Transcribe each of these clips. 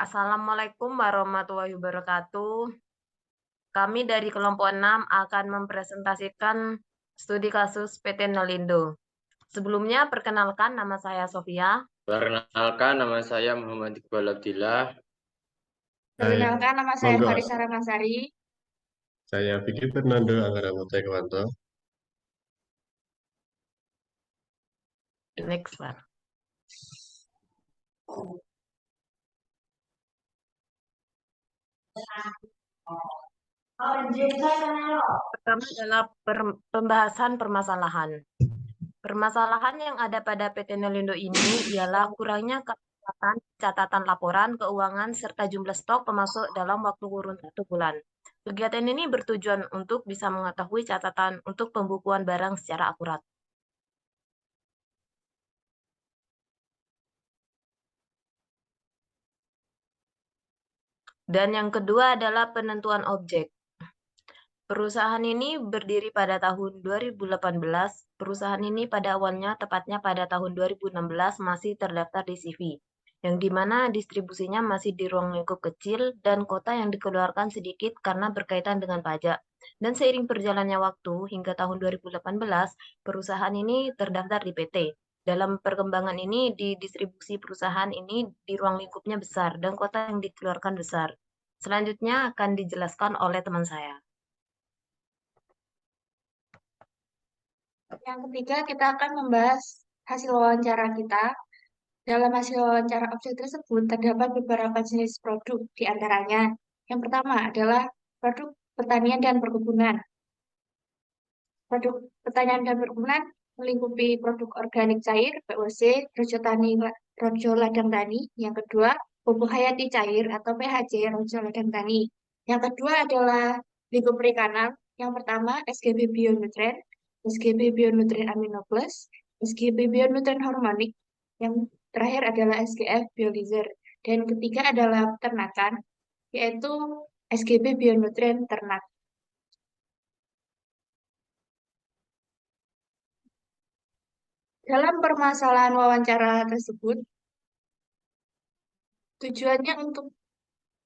Assalamualaikum warahmatullahi wabarakatuh. Kami dari kelompok 6 akan mempresentasikan studi kasus PT Nelindo. Sebelumnya, perkenalkan nama saya Sofia. Perkenalkan, nama saya Muhammad Iqbal Abdillah. Perkenalkan, nama saya Monggo. Farisa Ramasari. Saya Vicky Fernando Anggara Putra Kewanto. Next, Pak. Pertama adalah pembahasan permasalahan. Permasalahan yang ada pada PT Nelindo ini ialah kurangnya catatan laporan keuangan serta jumlah stok pemasok dalam waktu kurun 1 bulan. Kegiatan ini bertujuan untuk bisa mengetahui catatan untuk pembukuan barang secara akurat. Dan yang kedua adalah penentuan objek. Perusahaan ini berdiri pada tahun 2018. Perusahaan ini pada awalnya, tepatnya pada tahun 2016, masih terdaftar di CV, yang dimana distribusinya masih di ruang lingkup kecil dan kota yang dikeluarkan sedikit karena berkaitan dengan pajak. Dan seiring berjalannya waktu, hingga tahun 2018, perusahaan ini terdaftar di PT. Dalam perkembangan ini, di distribusi perusahaan ini di ruang lingkupnya besar dan kota yang dikeluarkan besar. Selanjutnya akan dijelaskan oleh teman saya. Yang ketiga, kita akan membahas hasil wawancara kita. Dalam hasil wawancara objek tersebut, terdapat beberapa jenis produk, di antaranya. Yang pertama adalah produk pertanian dan perkebunan. Produk pertanian dan perkebunan melingkupi produk organik cair, POC, rojo ladang tani. Yang kedua, pupuk hayati cair atau PHC, rojo ladang tani. Yang kedua adalah lingkup perikanan. Yang pertama, SGB Bionutrien, SGB Bionutrien Amino Plus, SGB Bionutrien Hormonik. Yang terakhir adalah SGF Biolizer. Dan ketiga adalah peternakan, yaitu SGB Bionutrien Ternak. Dalam permasalahan wawancara tersebut, tujuannya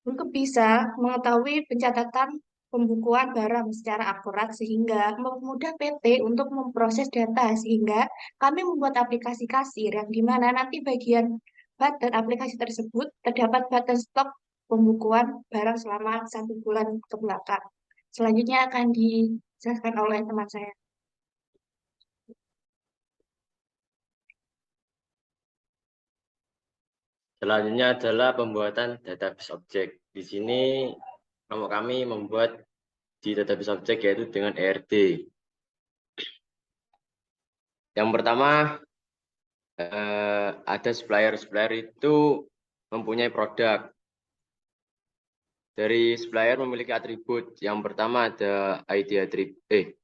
untuk bisa mengetahui pencatatan pembukuan barang secara akurat sehingga mempermudah PT untuk memproses data sehingga kami membuat aplikasi kasir yang dimana nanti bagian button aplikasi tersebut terdapat button stok pembukuan barang selama 1 bulan ke belakang. Selanjutnya akan dijelaskan oleh teman saya. Selanjutnya adalah pembuatan database objek. Di sini kami membuat di database objek yaitu dengan ERD. Yang pertama, ada supplier itu mempunyai produk. Dari supplier memiliki atribut. Yang pertama ada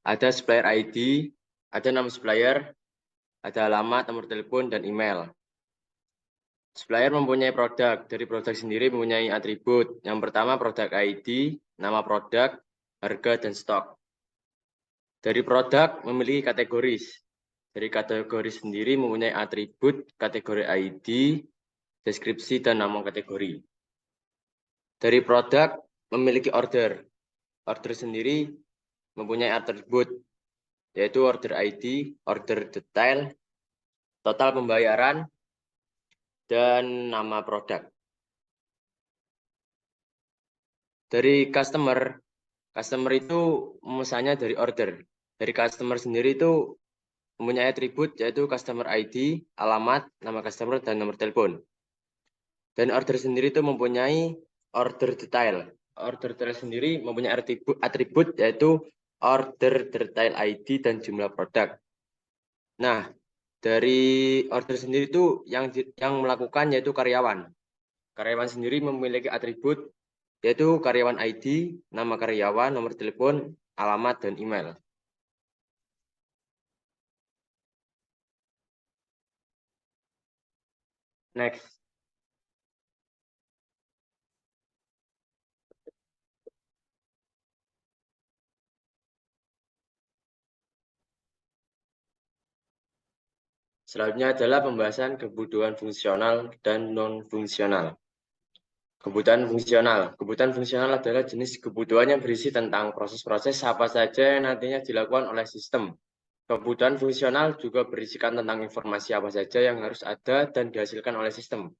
ada supplier ID, ada nama supplier, ada alamat, nomor telepon, dan email. Supplier mempunyai produk. Dari produk sendiri mempunyai atribut. Yang pertama produk ID, nama produk, harga, dan stok. Dari produk memiliki kategoris. Dari kategori sendiri mempunyai atribut, kategori ID, deskripsi, dan nama kategori. Dari produk memiliki order. Order sendiri mempunyai atribut, yaitu order ID, order detail, total pembayaran, dan nama produk. Dari customer itu memesannya dari order. Dari customer sendiri itu mempunyai atribut, yaitu customer ID, alamat, nama customer, dan nomor telepon. Dan order sendiri itu mempunyai order detail. Order detail sendiri mempunyai atribut, yaitu order detail ID dan jumlah produk. Nah, dari order sendiri itu yang melakukan yaitu karyawan. Karyawan sendiri memiliki atribut, yaitu karyawan ID, nama karyawan, nomor telepon, alamat, dan email. Next. Selanjutnya adalah pembahasan kebutuhan fungsional dan non-fungsional. Kebutuhan fungsional. Kebutuhan fungsional adalah jenis kebutuhan yang berisi tentang proses-proses apa saja yang nantinya dilakukan oleh sistem. Kebutuhan fungsional juga berisikan tentang informasi apa saja yang harus ada dan dihasilkan oleh sistem.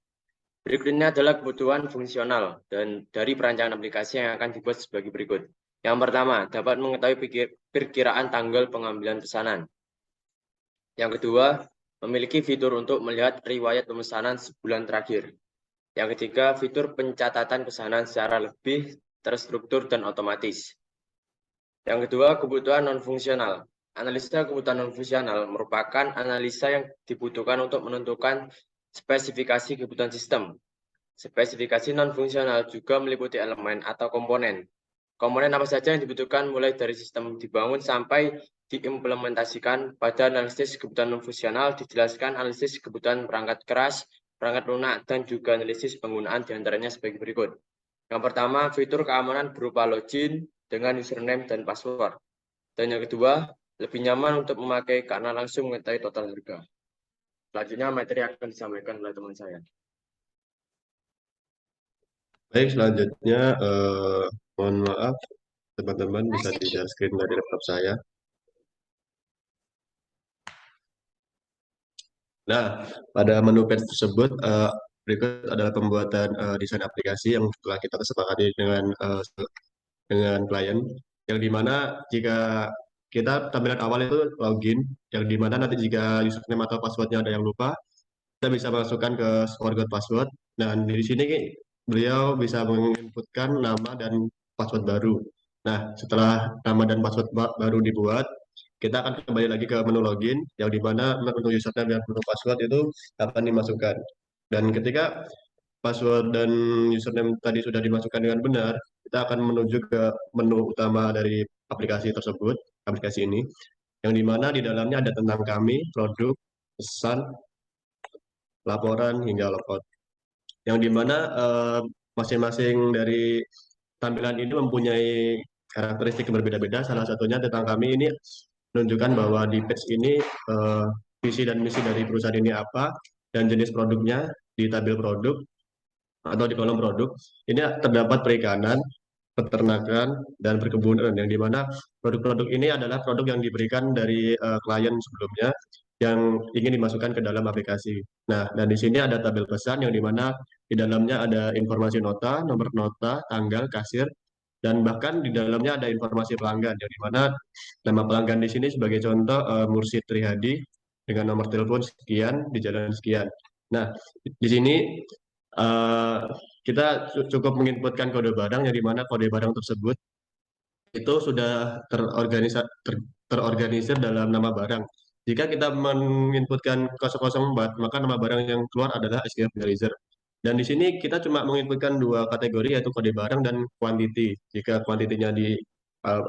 Berikut ini adalah kebutuhan fungsional dan dari perancangan aplikasi yang akan dibuat sebagai berikut. Yang pertama, dapat mengetahui perkiraan tanggal pengambilan pesanan. Yang kedua, memiliki fitur untuk melihat riwayat pemesanan sebulan terakhir. Yang ketiga, fitur pencatatan pesanan secara lebih terstruktur dan otomatis. Yang kedua, kebutuhan non-fungsional. Analisa kebutuhan non-fungsional merupakan analisa yang dibutuhkan untuk menentukan spesifikasi kebutuhan sistem. Spesifikasi non-fungsional juga meliputi elemen atau komponen. Komponen apa saja yang dibutuhkan mulai dari sistem dibangun sampai diimplementasikan. Pada analisis kebutuhan non-fungsional dijelaskan analisis kebutuhan perangkat keras, perangkat lunak, dan juga analisis penggunaan diantaranya sebagai berikut. Yang pertama, fitur keamanan berupa login dengan username dan password. Dan yang kedua, lebih nyaman untuk memakai karena langsung mengetahui total harga. Selanjutnya, materi akan disampaikan oleh teman saya. Baik, selanjutnya mohon maaf teman-teman bisa Masih. di-share screen dari laptop saya. Nah, pada menu page tersebut berikut adalah pembuatan desain aplikasi yang telah kita kesepakati dengan klien, yang dimana jika kita tampilan awal itu login, yang dimana nanti jika username atau passwordnya ada yang lupa, kita bisa masukkan ke forgot password. Dan di sini beliau bisa menginputkan nama dan password baru. Nah, setelah nama dan password baru dibuat, kita akan kembali lagi ke menu login, yang di mana menu username dan menu password itu akan dimasukkan. Dan ketika password dan username tadi sudah dimasukkan dengan benar, kita akan menuju ke menu utama dari aplikasi tersebut, aplikasi ini, yang di mana di dalamnya ada tentang kami, produk, pesan, laporan, hingga logout. Yang di mana masing-masing dari tampilan ini mempunyai karakteristik yang berbeda-beda. Salah satunya tentang kami ini menunjukkan bahwa di page ini visi dan misi dari perusahaan ini apa, dan jenis produknya di tabel produk atau di kolom produk. Ini terdapat perikanan, peternakan, dan perkebunan, yang dimana produk-produk ini adalah produk yang diberikan dari klien sebelumnya yang ingin dimasukkan ke dalam aplikasi. Nah, dan di sini ada tabel pesan yang dimana di dalamnya ada informasi nota, nomor nota, tanggal, kasir, dan bahkan di dalamnya ada informasi pelanggan, yang dimana nama pelanggan di sini sebagai contoh Mursid Trihadi dengan nomor telepon sekian di jalan sekian. Nah, di sini eh, kita cukup menginputkan kode barang, yang dimana kode barang tersebut itu sudah terorganisir dalam nama barang. Jika kita menginputkan 004, maka nama barang yang keluar adalah SKF Realizer. Dan di sini kita cuma menginputkan dua kategori, yaitu kode barang dan quantity. Jika kuantitinya di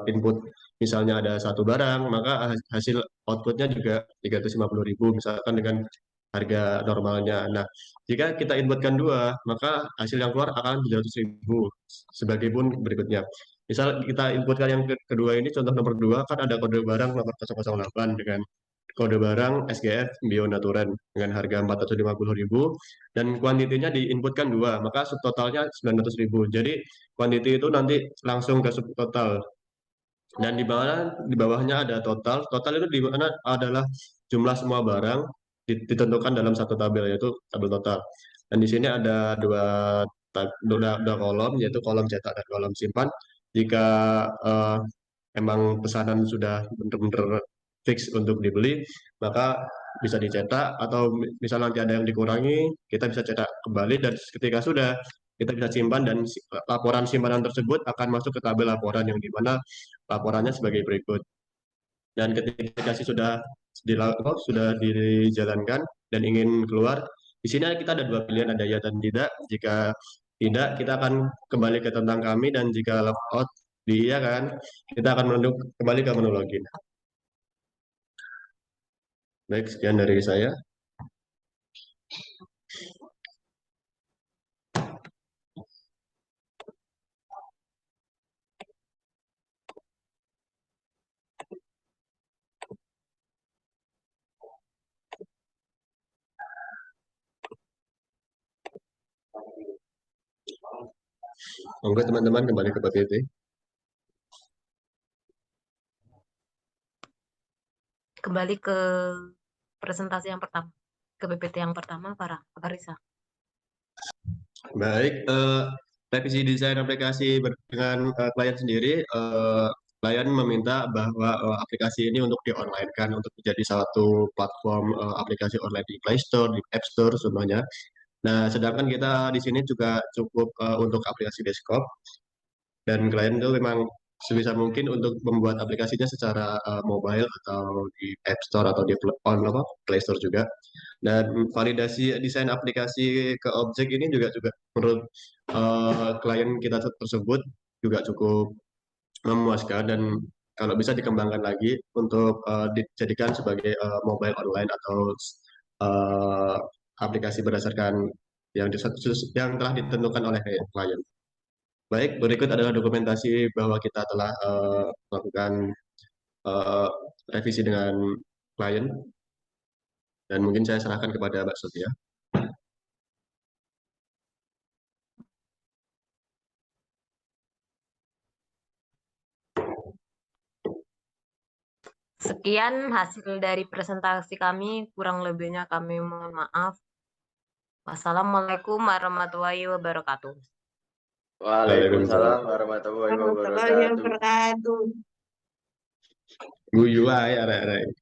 input misalnya ada satu barang, maka hasil outputnya juga 350.000, misalkan dengan harga normalnya. Nah, jika kita inputkan dua, maka hasil yang keluar akan 700.000. Sebagai pun berikutnya. Misal kita inputkan yang kedua ini, contoh nomor dua, kan ada kode barang nomor 008 dengan kode barang SGF Bionaturan dengan harga 450.000, dan kuantitinya diinputkan dua, maka subtotalnya 900.000. Jadi kuantiti itu nanti langsung ke subtotal. Dan di bawahnya ada total. Total itu di mana adalah jumlah semua barang ditentukan dalam satu tabel, yaitu tabel total. Dan di sini ada dua kolom, yaitu kolom cetak dan kolom simpan. Jika eh, emang pesanan sudah benar-benar fix untuk dibeli, maka bisa dicetak, atau misal nanti ada yang dikurangi, kita bisa cetak kembali, dan ketika sudah, kita bisa simpan, dan laporan simpanan tersebut akan masuk ke tabel laporan, yang dimana laporannya sebagai berikut. Dan ketika sudah dijalankan dan ingin keluar, di sini kita ada dua pilihan, ada ya dan tidak. Jika tidak, kita akan kembali ke tentang kami, dan jika logout di iya kan, kita akan kembali ke menu login. Baik, sekian dari saya. Monggo teman-teman kembali ke PPT. Kembali ke presentasi yang pertama, ke PPT yang pertama, Pak Risa. Baik, revisi desain aplikasi dengan klien sendiri, klien meminta bahwa aplikasi ini untuk di-online-kan untuk menjadi satu platform aplikasi online di Play Store, di App Store semuanya. Nah, sedangkan kita di sini juga cukup untuk aplikasi desktop dan klien itu memang sebisa mungkin untuk membuat aplikasinya secara mobile atau di App Store atau di Play Store juga. Dan validasi desain aplikasi ke objek ini juga menurut klien kita tersebut juga cukup memuaskan dan kalau bisa dikembangkan lagi untuk dijadikan sebagai mobile online atau eh, aplikasi berdasarkan yang telah ditentukan oleh klien. Baik, berikut adalah dokumentasi bahwa kita telah melakukan eh, revisi dengan klien dan mungkin saya serahkan kepada Mbak Sofia. Sekian hasil dari presentasi kami, kurang lebihnya kami mohon maaf. Wassalamualaikum warahmatullahi wabarakatuh. Waalaikumsalam warahmatullahi Warahmatullahi wabarakatuh. wabarakatuh. Guyu ae arek-arek.